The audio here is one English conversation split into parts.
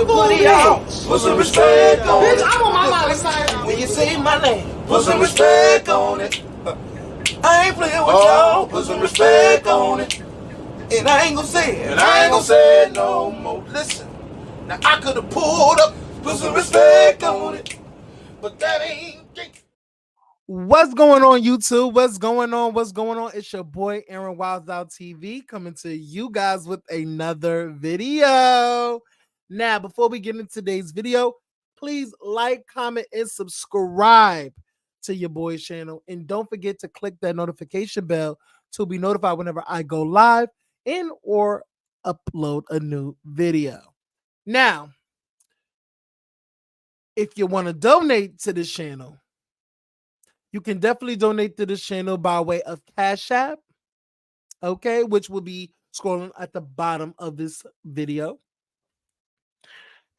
booty out. Put some respect on it. Bitch, I'm on my mama's side. When you say my name, put some respect on it. I ain't playing with y'all. Put some respect on it. And I ain't gonna say it. And I ain't gonna say it no more. Listen, now I could have pulled up, put some respect on it, but that ain't. What's going on, YouTube? What's going on? What's going on? It's your boy Aaron Wilds Out TV coming to you guys with another video. Now, before we get into today's video, please like, comment, and subscribe to your boy's channel. And don't forget to click that notification bell to be notified whenever I go live and or upload a new video. Now, if you want to donate to this channel, you can definitely donate to this channel by way of Cash App, okay, which will be scrolling at the bottom of this video.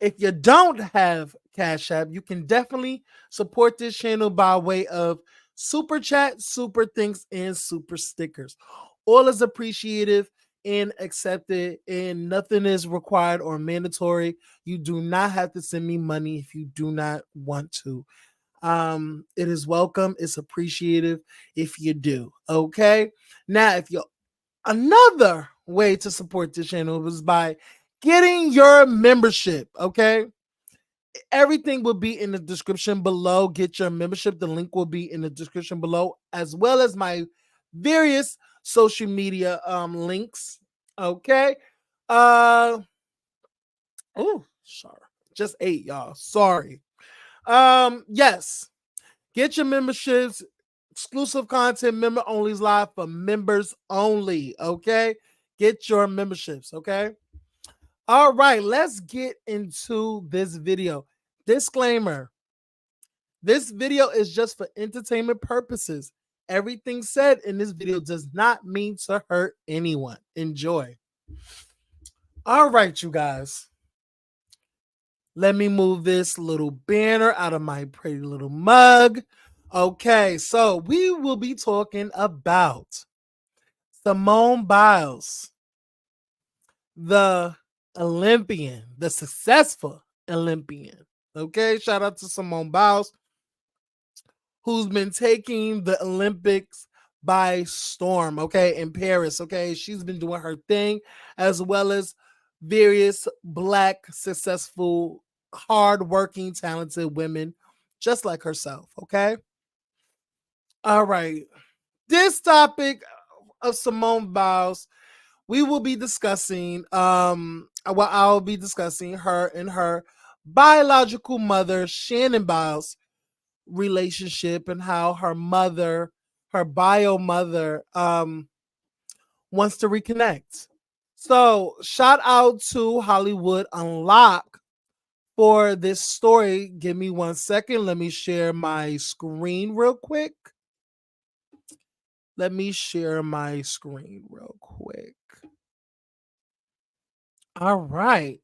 If you don't have Cash App, you can definitely support this channel by way of Super Chat, Super Thanks, and Super Stickers. All is appreciated and accepted, and nothing is required or mandatory. You do not have to send me money if you do not want to. It is welcome. It's appreciative if you do. Okay. Now, if you another way to support this channel is by getting your membership. Okay. Everything will be in the description below. Get your membership. The link will be in the description below, as well as my various social media links. Okay. Oh, sorry. Just ate, y'all. Sorry. Yes, get your memberships, exclusive content, member only's live for members only. Okay, get your memberships. Okay, all right, let's get into this video. Disclaimer: this video is just for entertainment purposes. Everything said in this video does not mean to hurt anyone. Enjoy. All right, you guys. Let me move this little banner out of my pretty little mug. Okay, so we will be talking about Simone Biles, the Olympian, the successful Olympian. Okay, shout out to Simone Biles, who's been taking the Olympics by storm, okay, in Paris. Okay, she's been doing her thing, as well as various Black, successful, hardworking, talented women just like herself. Okay. All right. This topic of Simone Biles, we will be discussing, I'll be discussing her and her biological mother, Shannon Biles, relationship, and how her mother, her bio mother, wants to reconnect. So shout out to Hollywood Unlocked for this story. Give me 1 second. Let me share my screen real quick. All right.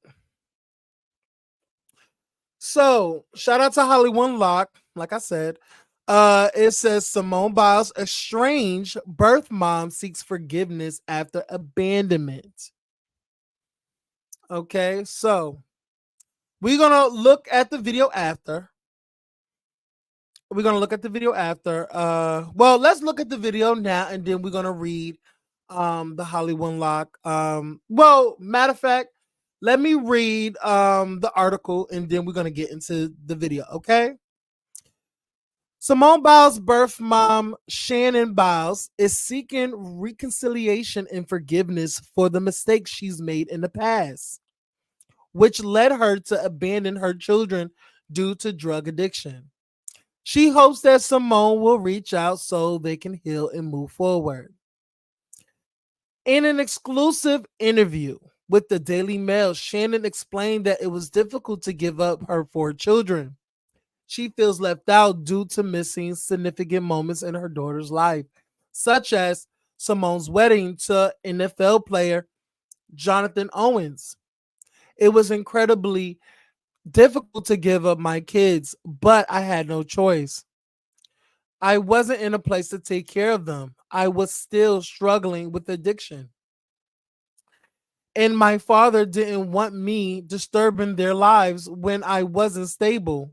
So shout out to Hollywood Unlocked. Like I said, it says Simone Biles' estranged birth mom seeks forgiveness after abandonment. Okay, so we're gonna look at the video after. Well, let's look at the video now, and then we're gonna read the Hollywood Unlocked. Well, matter of fact, let me read the article, and then we're gonna get into the video. Okay. Simone Biles' birth mom, Shannon Biles, is seeking reconciliation and forgiveness for the mistakes she's made in the past, which led her to abandon her children due to drug addiction. She hopes that Simone will reach out so they can heal and move forward. In an exclusive interview with the Daily Mail, Shannon explained that it was difficult to give up her 4 children. She feels left out due to missing significant moments in her daughter's life, such as Simone's wedding to NFL player Jonathan Owens. It was incredibly difficult to give up my kids, but I had no choice. I wasn't in a place to take care of them. I was still struggling with addiction. And my father didn't want me disturbing their lives when I wasn't stable,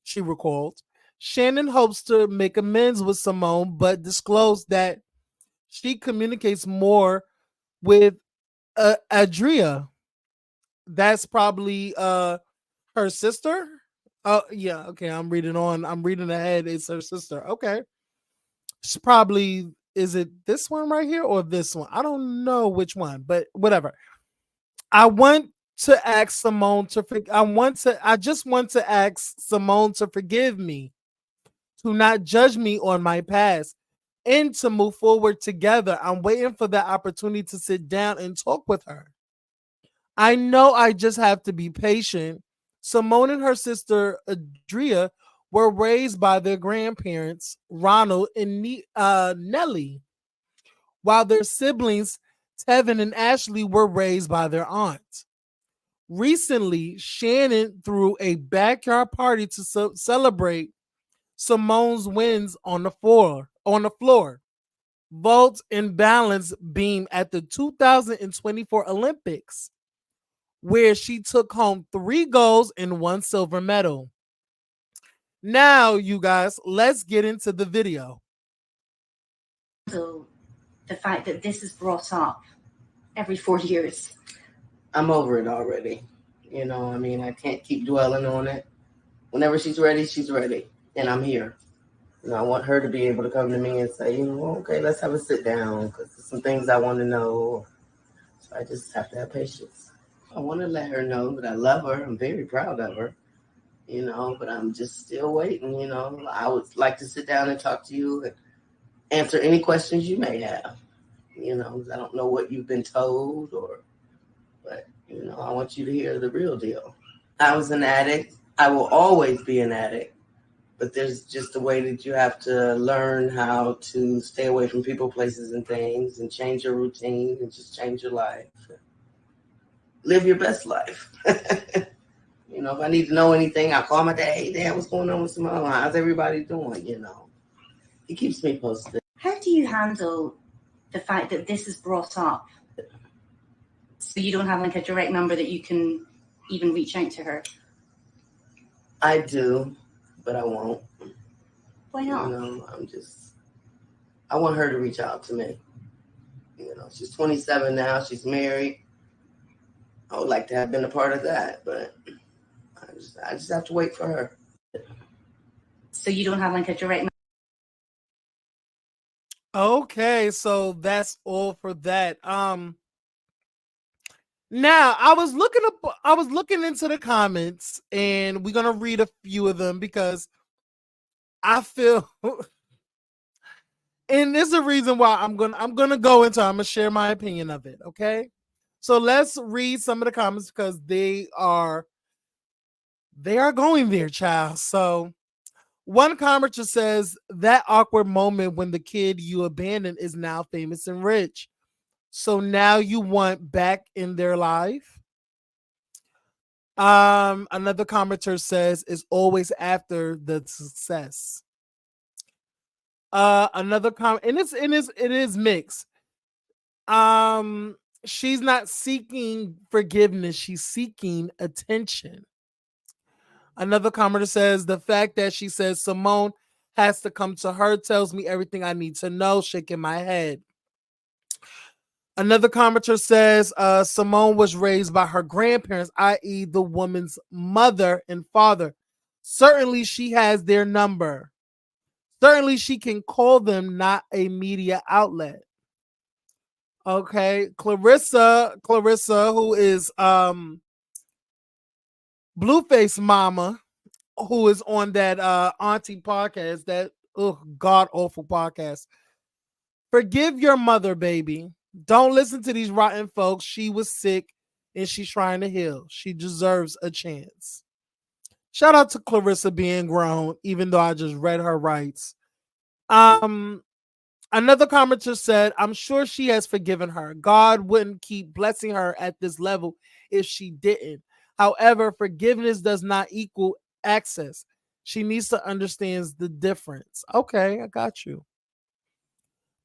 she recalled. Shannon hopes to make amends with Simone, but disclosed that she communicates more with Adria. That's probably her sister. Oh yeah, okay. I'm reading on. I'm reading ahead. It's her sister. Okay, she probably is it this one right here or this one? I don't know which one, but whatever. I want to ask Simone to. I want to. I just want to ask Simone to forgive me, to not judge me on my past, and to move forward together. I'm waiting for the opportunity to sit down and talk with her. I know I just have to be patient. Simone and her sister Adria were raised by their grandparents, Ronald and Nellie, while their siblings, Tevin and Ashley, were raised by their aunt. Recently, Shannon threw a backyard party to celebrate Simone's wins on the floor. Vault and balance beam at the 2024 Olympics, where she took home 3 golds and 1 silver medal. Now, you guys, let's get into the video. So the fact that this is brought up every 4 years. I'm over it already. I mean, I can't keep dwelling on it. Whenever she's ready, and I'm here. I want her to be able to come to me and say, okay, let's have a sit down because there's some things I want to know. So I just have to have patience. I want to let her know that I love her. I'm very proud of her, but I'm just still waiting. I would like to sit down and talk to you and answer any questions you may have. I don't know what you've been told but I want you to hear the real deal. I was an addict. I will always be an addict. But there's just a way that you have to learn how to stay away from people, places, and things and change your routine and just change your life. Live your best life. If I need to know anything, I call my dad. Hey, Dad, what's going on with Simone? How's everybody doing? He keeps me posted. How do you handle the fact that this is brought up? So you don't have like a direct number that you can even reach out to her? I do, but I won't. Why not? I want her to reach out to me. She's 27 now. She's married. I would like to have been a part of that, but I just have to wait for her. So you don't have like a direct number? Okay, so that's all for that. Now I was looking into the comments, and we're gonna read a few of them because I feel and there's a reason why I'm gonna share my opinion of it. Okay. So let's read some of the comments because they are going there, child. So one commenter says that awkward moment when the kid you abandoned is now famous and rich. So now you want back in their life. Another commenter says is always after the success. Another comment, and it is mixed. She's not seeking forgiveness, she's seeking attention. Another commenter says the fact that she says Simone has to come to her tells me everything I need to know, shaking my head. Another commenter says Simone was raised by her grandparents, i.e., the woman's mother and father. Certainly, she has their number. Certainly, she can call them, not a media outlet. Okay, Clarissa, who is Blueface Mama, who is on that Auntie podcast, that god awful podcast. Forgive your mother, baby. Don't listen to these rotten folks. She was sick and she's trying to heal. She deserves a chance. Shout out to Clarissa being grown, even though I just read her rights. Another commenter said, I'm sure she has forgiven her. God wouldn't keep blessing her at this level if she didn't. However, forgiveness does not equal access. She needs to understand the difference. Okay, I got you.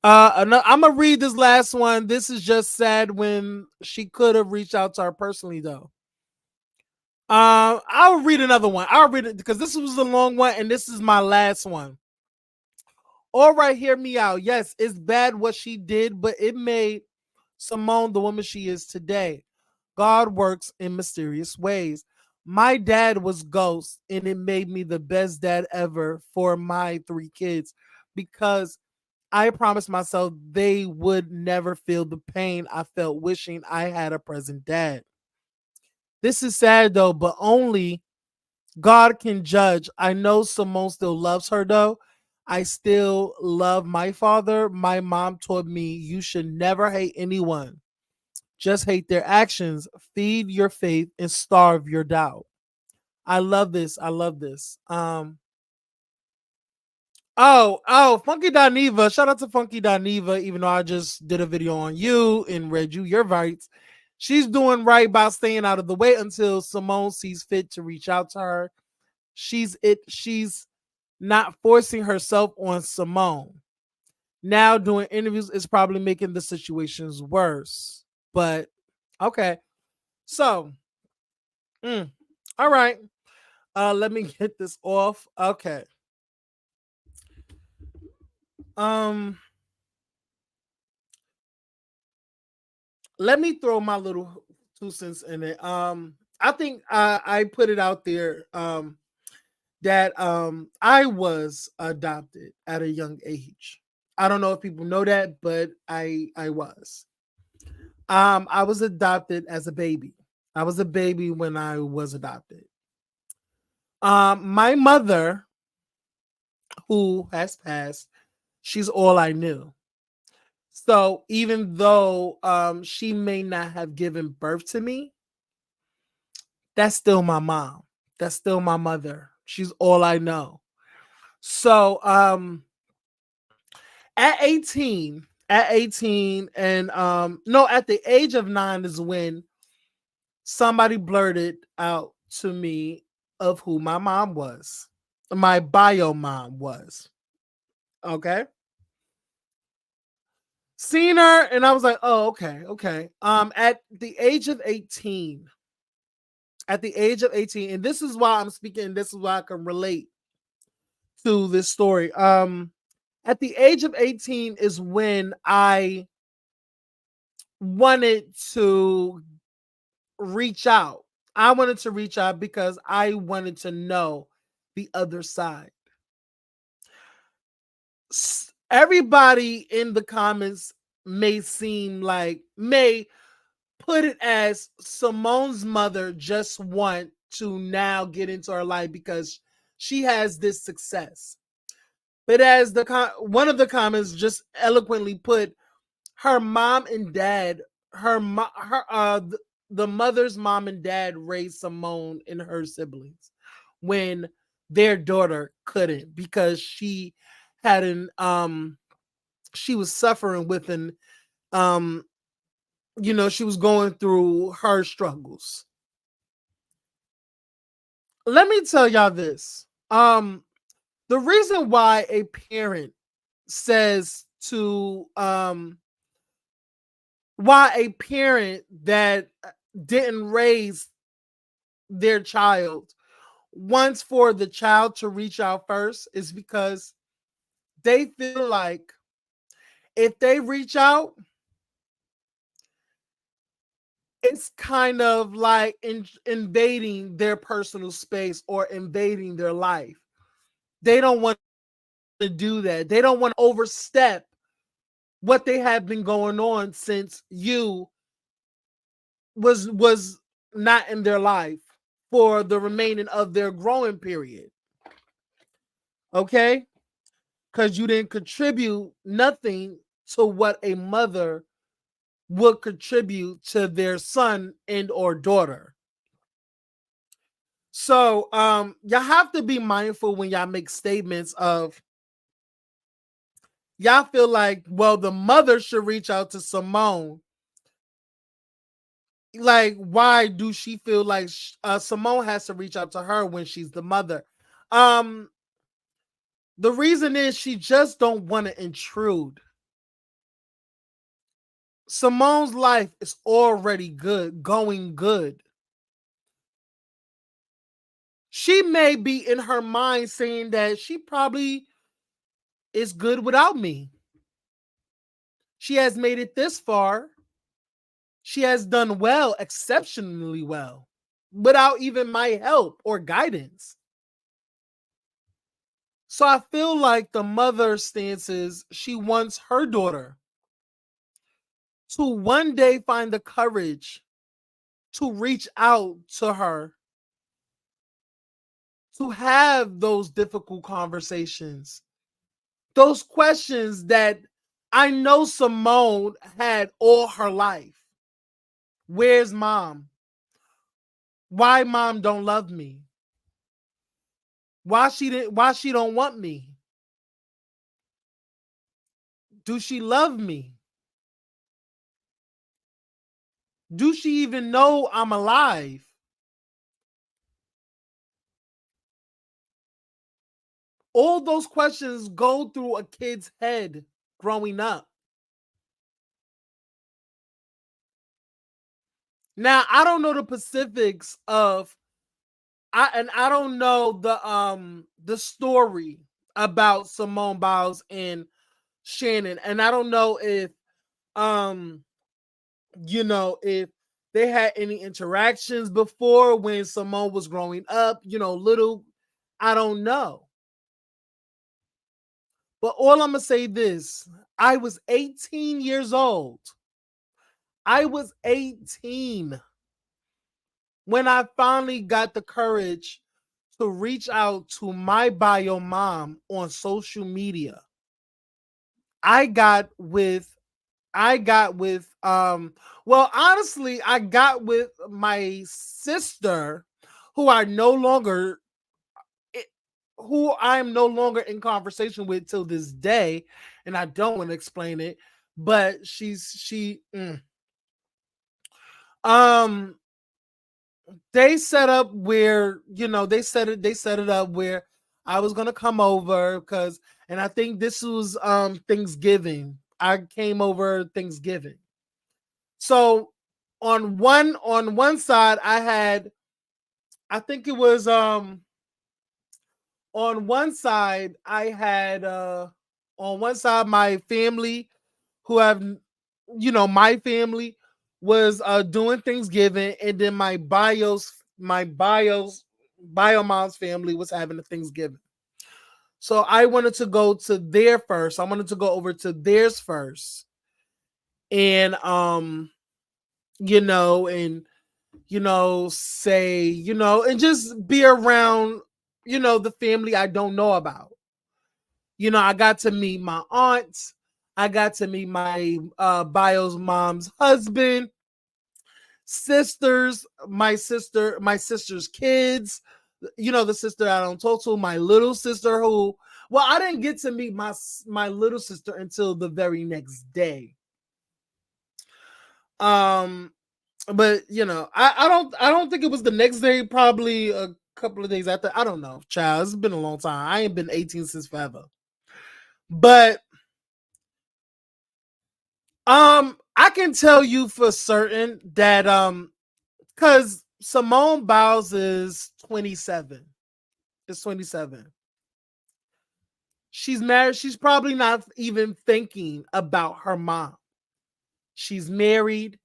I'm gonna read this last one. This is just sad when she could have reached out to her personally, though. I'll read another one. I'll read it because this was a long one, and this is my last one. All right, hear me out. Yes, it's bad what she did, but it made Simone the woman she is today. God works in mysterious ways. My dad was Ghost, and it made me the best dad ever for my 3 kids because I promised myself they would never feel the pain I felt wishing I had a present dad. This is sad though, but only God can judge. I know Simone still loves her though. I still love my father. My mom taught me you should never hate anyone. Just hate their actions. Feed your faith and starve your doubt. I love this. I love this. Funky Daniva. Shout out to Funky Daniva, even though I just did a video on you and read you your rights. She's doing right by staying out of the way until Simone sees fit to reach out to her. She's not forcing herself on Simone. Now doing interviews is probably making the situations worse. But okay. So all right. Let me get this off. Okay. Let me throw my little 2 cents in it. I think I put it out there that I was adopted at a young age. I don't know if people know that, but I was. I was adopted as a baby. I was a baby when I was adopted. My mother, who has passed, she's all I knew. So even though she may not have given birth to me, that's still my mom. That's still my mother. She's all I know. So at 18 and no, at the age of 9 is when somebody blurted out to me of who my mom was. My bio mom was. Okay. Seen her and I was like, "Oh, okay." At the age of 18, and this is why I'm speaking, this is why I can relate to this story. At the age of 18 is when I wanted to reach out. I wanted to reach out because I wanted to know the other side. Everybody in the comments may put it as Simone's mother just want to now get into her life because she has this success. But as one of the comments just eloquently put, her mom and dad, the mother's mom and dad raised Simone and her siblings when their daughter couldn't because she had she was suffering with she was going through her struggles. Let me tell y'all this. The reason why a parent says to why a parent that didn't raise their child wants for the child to reach out first is because they feel like if they reach out, it's kind of like invading their personal space or invading their life. They don't want to do that. They don't want to overstep what they have been going on since you was not in their life for the remaining of their growing period. Okay? Because you didn't contribute nothing to what a mother would contribute to their son and or daughter. So y'all have to be mindful when y'all make statements of y'all feel like, well, the mother should reach out to Simone. Like, why do she feel like Simone has to reach out to her when she's the mother? The reason is she just don't want to intrude. Simone's life is already good, going good. She may be in her mind saying that she probably is good without me. She has made it this far. She has done well, exceptionally well, without even my help or guidance. So I feel like the mother stance is she wants her daughter to one day find the courage to reach out to her, to have those difficult conversations, those questions that I know Simone had all her life. Where's mom? Why mom don't love me? Why she don't want me? Do she love me? Do she even know I'm alive? All those questions go through a kid's head growing up. Now, I don't know the specifics of I don't know the story about Simone Biles and Shannon, and I don't know if um if they had any interactions before when Simone was growing up, little. I don't know. But all I'm gonna say this: I was 18 years old. I was 18 when I finally got the courage to reach out to my bio mom on social media. I got with well, honestly, I got with my sister who I no longer who I'm no longer in conversation with till this day, and I don't want to explain it, but um they set up where they set it up where I was gonna come over because, and I think this was Thanksgiving. I came over Thanksgiving. So on one side I had, I think it was on one side I had on one side my family who have my family was doing Thanksgiving, and then my bio mom's family was having a Thanksgiving. So I wanted to go to there first. I wanted to go over to theirs first. And and say, and just be around, the family I don't know about. I got to meet my aunts. I got to meet my bio's mom's husband, sisters, my sister's kids, the sister I don't talk to, my little sister who, well, I didn't get to meet my little sister until the very next day. But I don't think it was the next day, probably a couple of days after. I don't know, child. It's been a long time. I ain't been 18 since forever. But I can tell you for certain that because Simone Biles is 27. Is 27. She's married. She's probably not even thinking about her mom. She's married.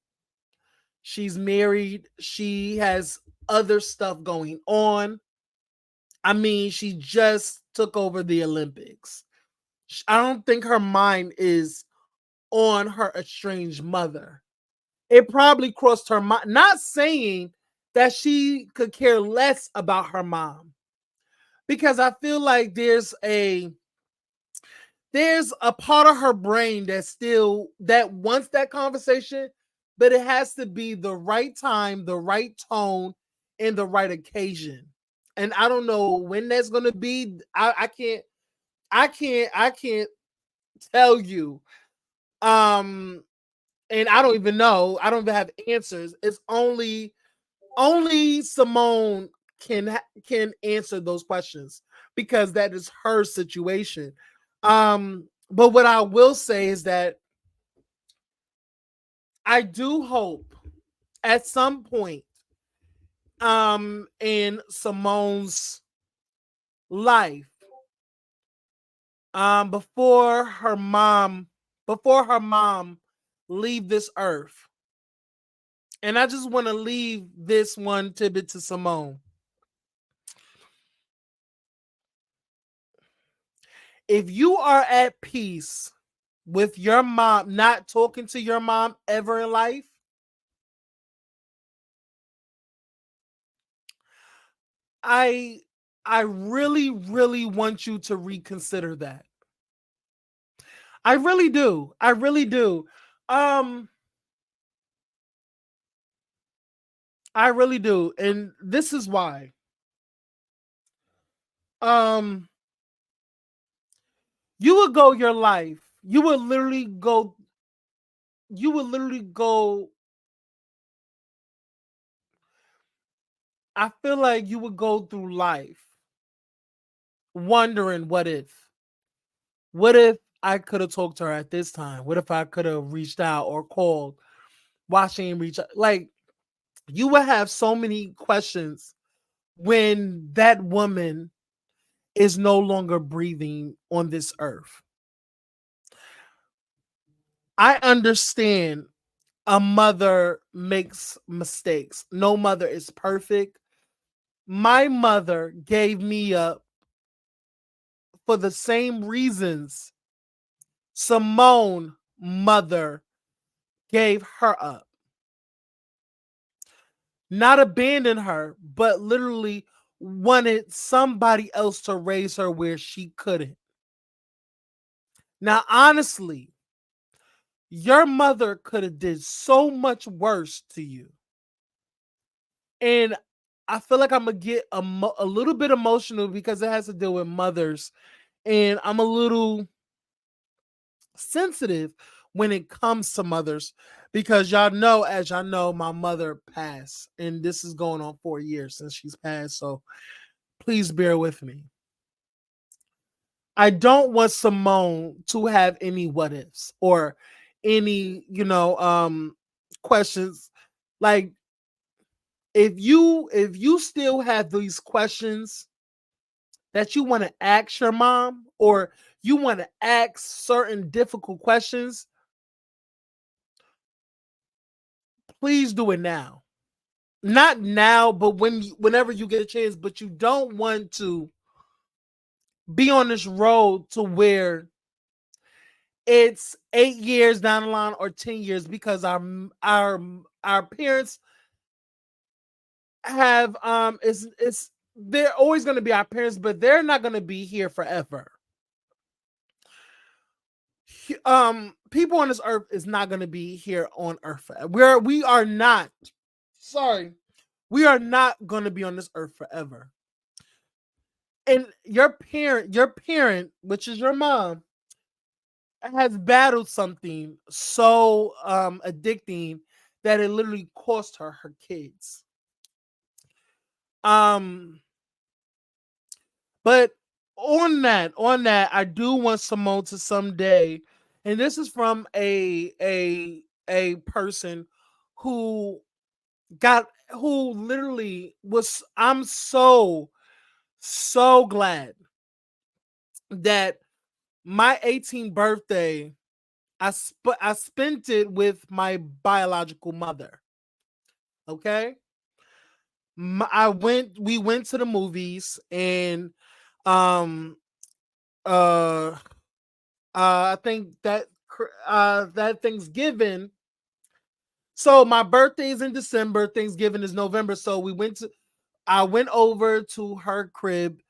She's married. She has other stuff going on. I mean, she just took over the Olympics. I don't think her mind is on her estranged mother. It probably crossed her mind. Not saying that she could care less about her mom, because I feel like there's a part of her brain that wants that conversation, but it has to be the right time, the right tone, and the right occasion. And I don't know when that's gonna be. I can't tell you. Um, and I don't even know. I don't even have answers. It's only Simone can answer those questions because that is her situation. But what I will say is that I do hope at some point in Simone's life, before her mom leave this earth. And I just want to leave this one tidbit to Simone. If you are at peace with your mom, not talking to your mom ever in life, I really, really want you to reconsider that. I really do. I really do. I really do. And this is why. Um, you would go your life. You would literally go. I feel like you would go through life wondering what if I could have talked to her at this time? What if I could have reached out or called? Watching reach out? Like, you would have so many questions when that woman is no longer breathing on this earth. I understand a mother makes mistakes. No mother is perfect. My mother gave me up for the same reasons Simone mother gave her up. Not abandon her, but literally wanted somebody else to raise her where she couldn't. Now, honestly, your mother could have did so much worse to you. And I feel like I'm gonna get a little bit emotional because it has to deal with mothers, and I'm a little sensitive when it comes to mothers because as y'all know, my mother passed, and this is going on 4 years since she's passed. So please bear with me. I don't want Simone to have any what ifs or any, questions. Like, if you still have these questions that you want to ask your mom, or you want to ask certain difficult questions, please do it now. Not now, but whenever you get a chance. But you don't want to be on this road to where it's 8 years down the line or 10 years because our parents have it's they're always going to be our parents, but they're not going to be here forever. People on this earth is not going to be here on earth forever. We are not, sorry, we are not going to be on this earth forever. And your parent, which is your mom, has battled something so addicting that it literally cost her kids. Um, but on that, I do want Simone to someday, and this is from a person who who literally was. I'm so glad that my 18th birthday, I spent it with my biological mother. Okay, we went to the movies, and um uh I think that that Thanksgiving. So my birthday is in December, Thanksgiving is November. So I went over to her crib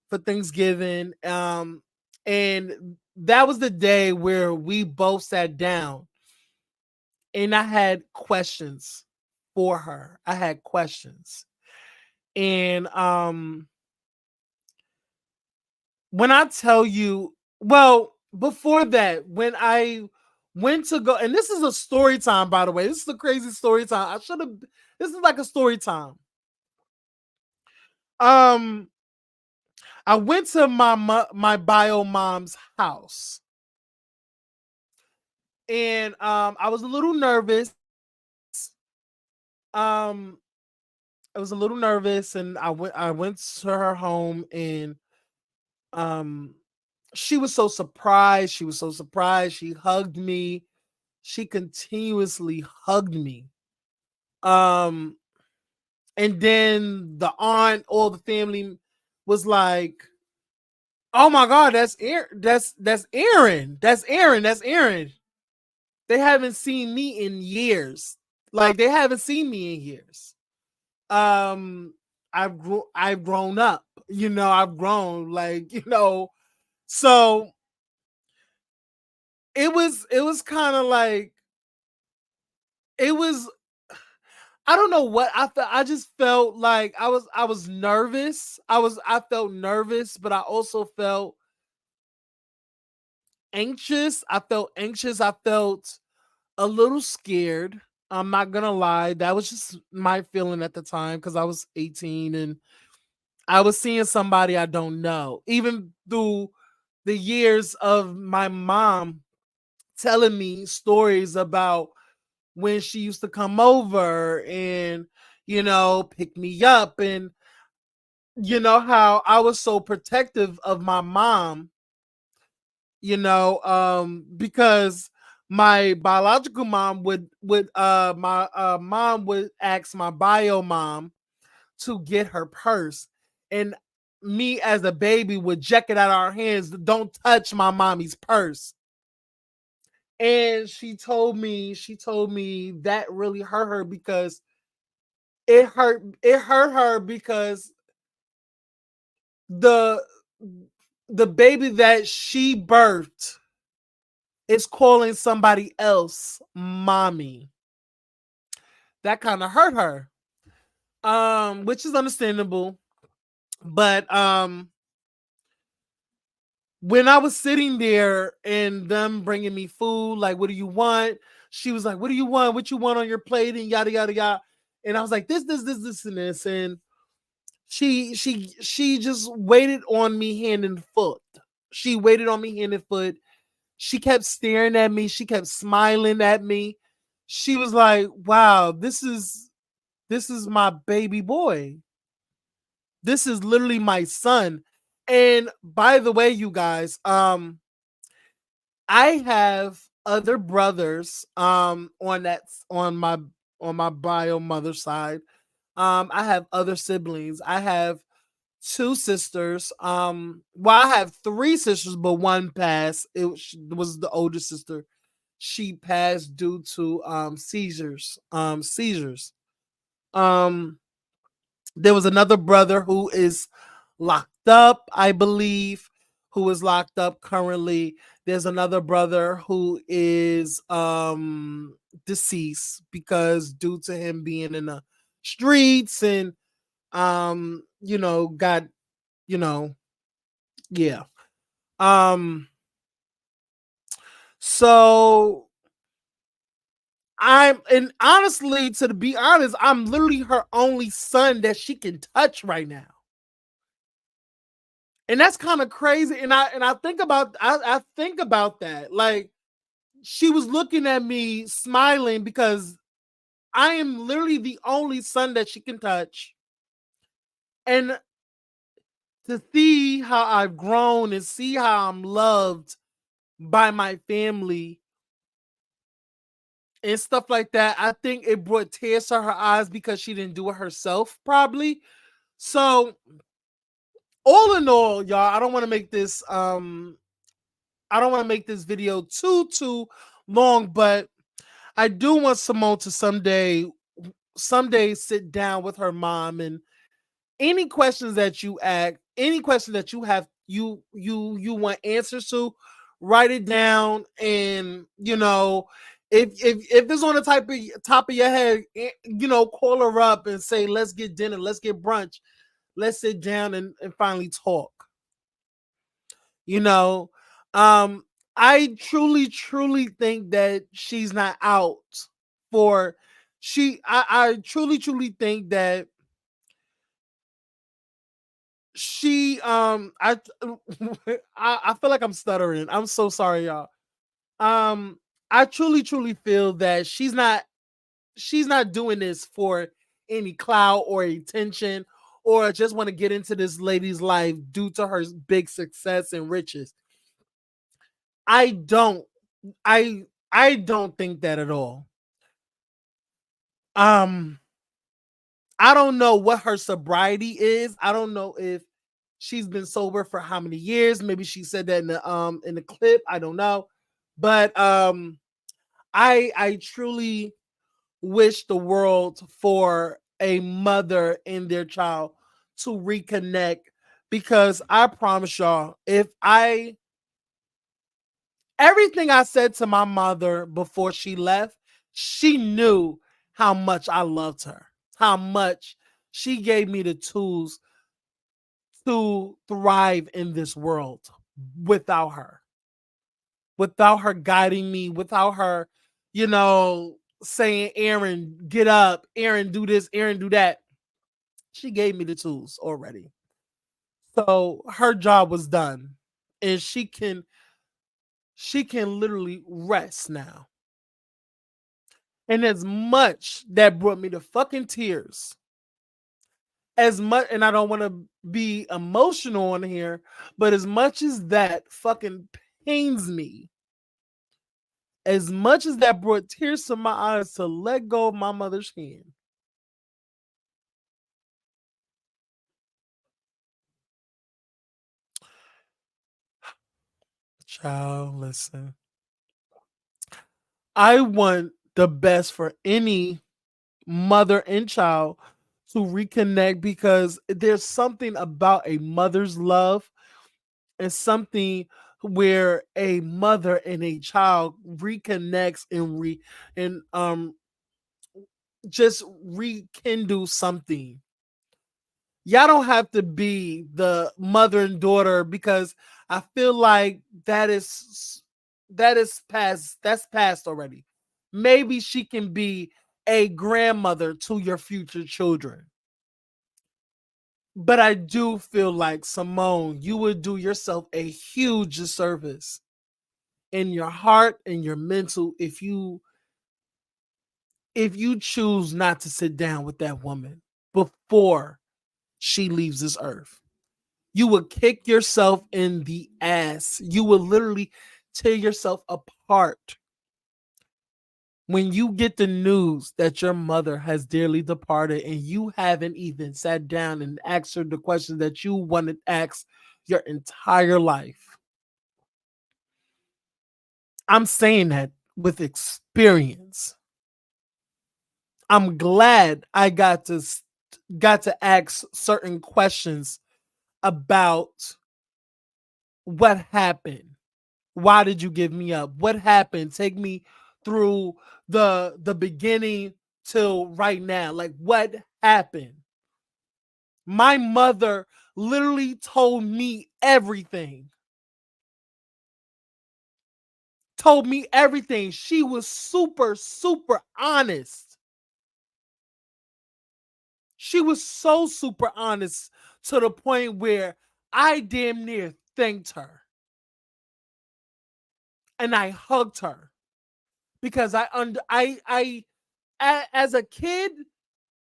for Thanksgiving. And that was the day where we both sat down, and I had questions for her. I had questions. And when I tell you, well, before that, when I went to go, and this is a story time, by the way. This is a crazy story time. This is like a story time. Um, I went to my bio mom's house, and I was a little nervous I was a little nervous, and I went to her home, and um she was so surprised. She was so surprised. She hugged me. She continuously hugged me. Um and then the aunt, all the family was like, "Oh my God, that's Aaron. That's Aaron. That's Aaron. That's Aaron." They haven't seen me in years. Like, they haven't seen me in years. Um, I've grown up. I've grown. Like, so it was kind of like, it was. I don't know what I felt. I just felt like I was nervous. I felt nervous, but I also felt anxious. I felt a little scared. I'm not gonna lie. That was just my feeling at the time, because I was 18 and I was seeing somebody I don't know. Even through the years of my mom telling me stories about when she used to come over and, pick me up, and how I was so protective of my mom, because my biological mom would my mom would ask my bio mom to get her purse, and me as a baby would jack it out of our hands. Don't touch my mommy's purse. And she told me that really hurt her, because it hurt her, because the the baby that she birthed is calling somebody else mommy. That kind of hurt her. Which is understandable. But when I was sitting there and them bringing me food, like, "What do you want?" She was like, "What do you want? What you want on your plate?" And yada yada yada. And I was like, this, and this. And she just waited on me hand and foot. She waited on me hand and foot. She kept staring at me. She kept smiling at me. She was like, "Wow, this is my baby boy. This is literally my son." And by the way, you guys, I have other brothers on my bio mother side. I have other siblings. I have two sisters. Well, I have three sisters, but one passed. It was the older sister. She passed due to seizures. Um, there was another brother who is locked up, I believe, who is locked up currently. There's another brother who is deceased, because due to him being in the streets, and got, you know, yeah. Um so and honestly, to be honest, I'm literally her only son that she can touch right now. And that's kind of crazy. And I think about that. Like, she was looking at me smiling, because I am literally the only son that she can touch. And to see how I've grown and see how I'm loved by my family and stuff like that, I think it brought tears to her eyes, because she didn't do it herself, probably. So, all in all, y'all, I don't want to make this video too long, but I do want Simone to someday sit down with her mom, and any questions that you ask, any question that you have, you want answers to, write it down. And if it's on the top of your head, call her up and say, "Let's get dinner, let's get brunch, let's sit down and finally talk." you know um I truly think that she's not out for I truly think that she I feel like I'm stuttering. I'm so sorry, y'all. I truly feel that she's not she's not doing this for any clout or attention or just want to get into this lady's life due to her big success and riches. I don't I I don't think that at all. Um I don't know what her sobriety is. I don't know if she's been sober for how many years. Maybe she said that in the clip. I don't know. But I truly wish the world for a mother and their child to reconnect, because I promise y'all, if I everything I said to my mother before she left, she knew how much I loved her, how much she gave me the tools to thrive in this world without her, without her guiding me, without her, saying, Aaron, get up, Aaron, do this, Aaron, do that. She gave me the tools already. So her job was done. And she can literally rest now. And as much that brought me to fucking tears, as much, and I don't want to be emotional on here, but as much as that fucking pains me, as much as that brought tears to my eyes to let go of my mother's hand, child, listen, I want the best for any mother and child to reconnect, because there's something about a mother's love and something where a mother and a child reconnects and just rekindle something. Y'all don't have to be the mother and daughter, because I feel like that's past already. Maybe she can be a grandmother to your future children. But I do feel like, Simone, you would do yourself a huge disservice in your heart and your mental if you choose not to sit down with that woman before she leaves this earth. You would kick yourself in the ass. You would literally tear yourself apart when you get the news that your mother has dearly departed and you haven't even sat down and asked her the questions that you wanted to ask your entire life. I'm saying that with experience. I'm glad I got to ask certain questions about what happened. Why did you give me up? What happened? Take me through the beginning till right now. Like, what happened? My mother literally told me everything. Told me everything. She was super, super honest. She was so super honest to the point where I damn near thanked her. And I hugged her because as a kid,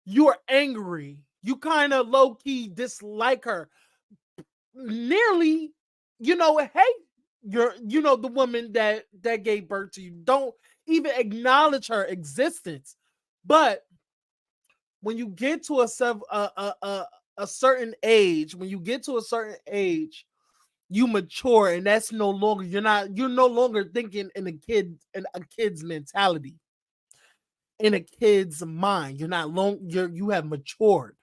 you're angry. You kind of low key dislike her. Nearly, hate the woman that gave birth to you. Don't even acknowledge her existence. But when you get to a certain age, you mature, and that's no longer you're no longer thinking in a kid's mentality, in a kid's mind. You have matured.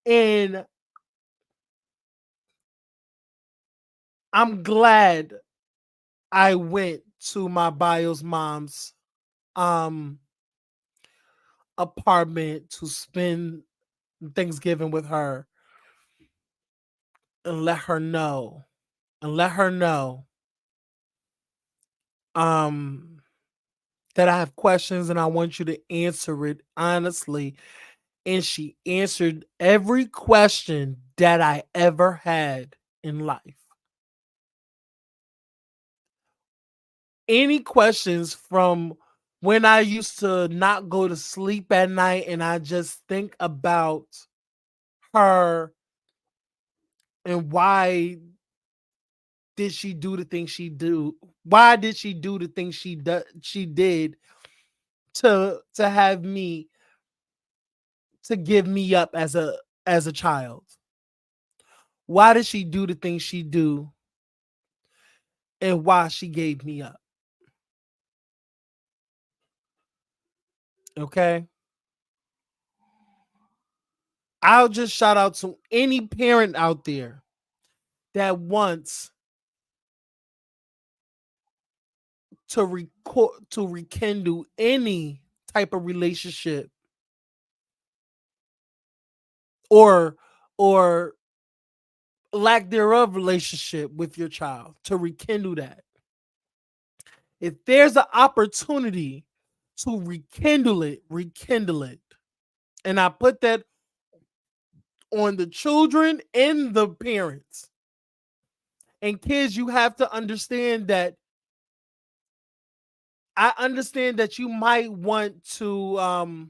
And I'm glad I went to my Biles mom's um apartment to spend Thanksgiving with her and let her know um that I have questions and I want you to answer it honestly. And she answered every question that I ever had in life. Any questions from when I used to not go to sleep at night and I just think about her and why did she do the things she do? Why did she do the things she did to have me, to give me up as a child? Why did she do the things she do and why she gave me up? Okay? I'll just shout out to any parent out there that wants to rekindle any type of relationship or lack thereof relationship with your child, to rekindle that. If there's an opportunity to rekindle it, rekindle it. And I put that on the children and the parents. And kids, you have to understand that I understand that you might want to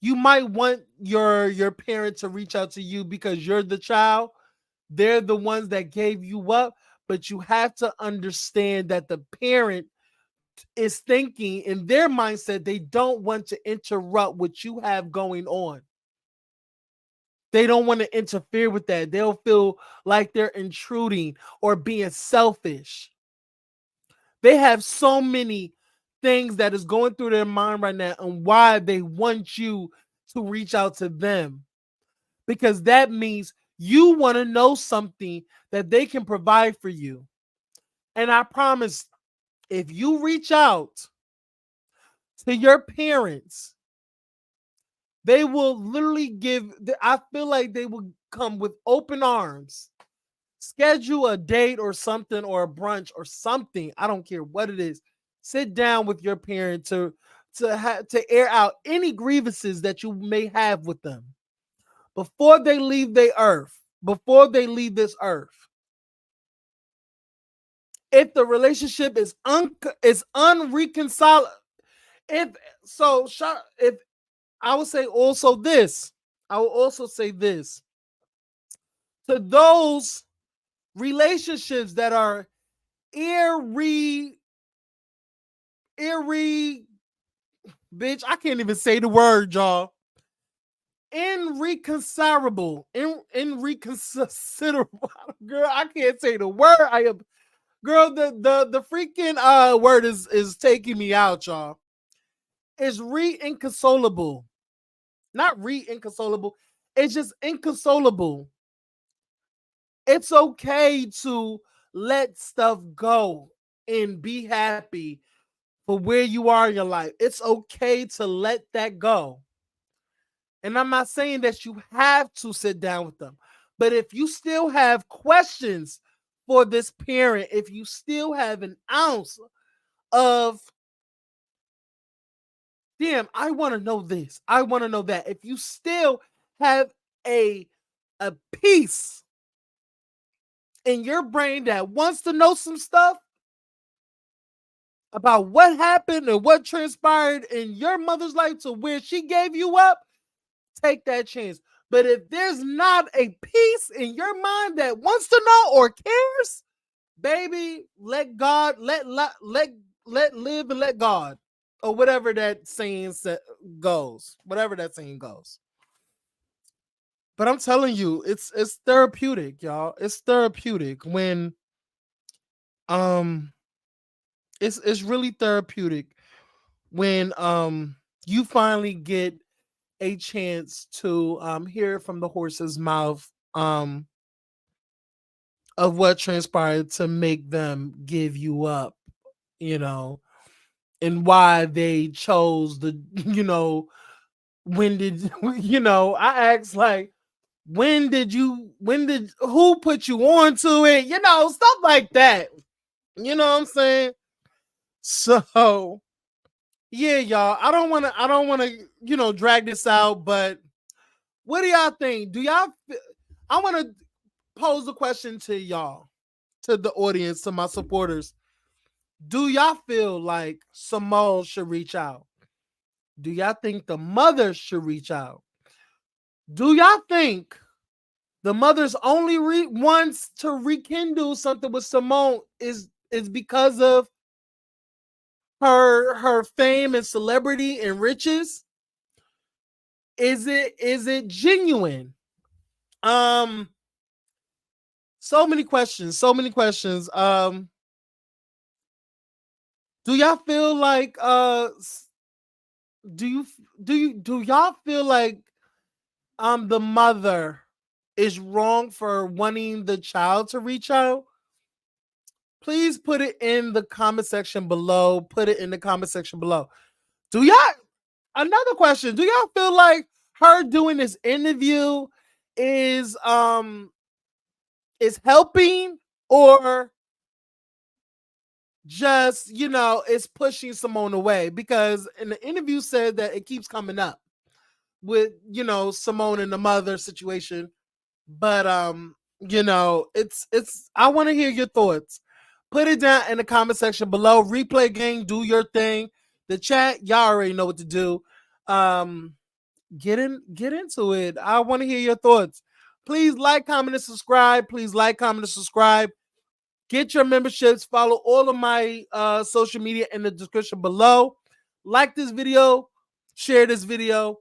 you might want your parent to reach out to you because you're the child. They're the ones that gave you up, but you have to understand that the parent is thinking in their mindset, they don't want to interrupt what you have going on. They don't want to interfere with that. They'll feel like they're intruding or being selfish. They have so many things that is going through their mind right now and why they want you to reach out to them. Because that means you want to know something that they can provide for you. And I promise, if you reach out to your parents, they will literally I feel like they will come with open arms. Schedule a date or something, or a brunch or something. I don't care what it is. Sit down with your parent to air out any grievances that you may have with them before they leave the earth, before they leave this earth. If the relationship is unreconcilable, if I would say also this, I will also say this to those relationships that are bitch, I can't even say the word, y'all. Irreconcilable. Irreconsiderable. Girl, I can't say the word. Girl, the freaking word is taking me out, y'all. It's inconsolable. Not inconsolable. It's just inconsolable. It's okay to let stuff go and be happy for where you are in your life. It's okay to let that go. And I'm not saying that you have to sit down with them. But if you still have questions for this parent, if you still have an ounce of, damn, I want to know this, I want to know that. If you still have a piece in your brain that wants to know some stuff about what happened and what transpired in your mother's life to where she gave you up, take that chance. But if there's not a piece in your mind that wants to know or cares, baby, let God, let live and let God, or whatever that saying goes. Whatever that saying goes. But I'm telling you, it's therapeutic, y'all. It's therapeutic when it's really therapeutic when you finally get a chance to hear from the horse's mouth of what transpired to make them give you up, you know, and why they chose the, you know, when did, you know, I asked like, who put you on to it? You know, stuff like that. You know what I'm saying? So yeah, y'all, I don't want to, you know, drag this out, but what do y'all think? I want to pose a question to y'all, to the audience, to my supporters. Do y'all feel like Simone should reach out? Do y'all think the mother should reach out? Do y'all think the mother's only wants to rekindle something with Simone is because of her fame and celebrity and riches? Is it genuine? So many questions. Do y'all feel like do y'all feel like the mother is wrong for wanting the child to reach out? Please put it in the comment section below. Do y'all, another question, do y'all feel like her doing this interview is helping, or just, it's pushing Simone away? Because in the interview said that it keeps coming up with, Simone and the mother situation. But it's I want to hear your thoughts. Put it down in the comment section below. Replay gang, do your thing. The chat, y'all already know what to do. Get into it. I want to hear your thoughts. Please like, comment, and subscribe. Get your memberships. Follow all of my social media in the description below. Like this video, share this video,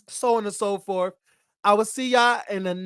so on and so forth. I will see y'all in the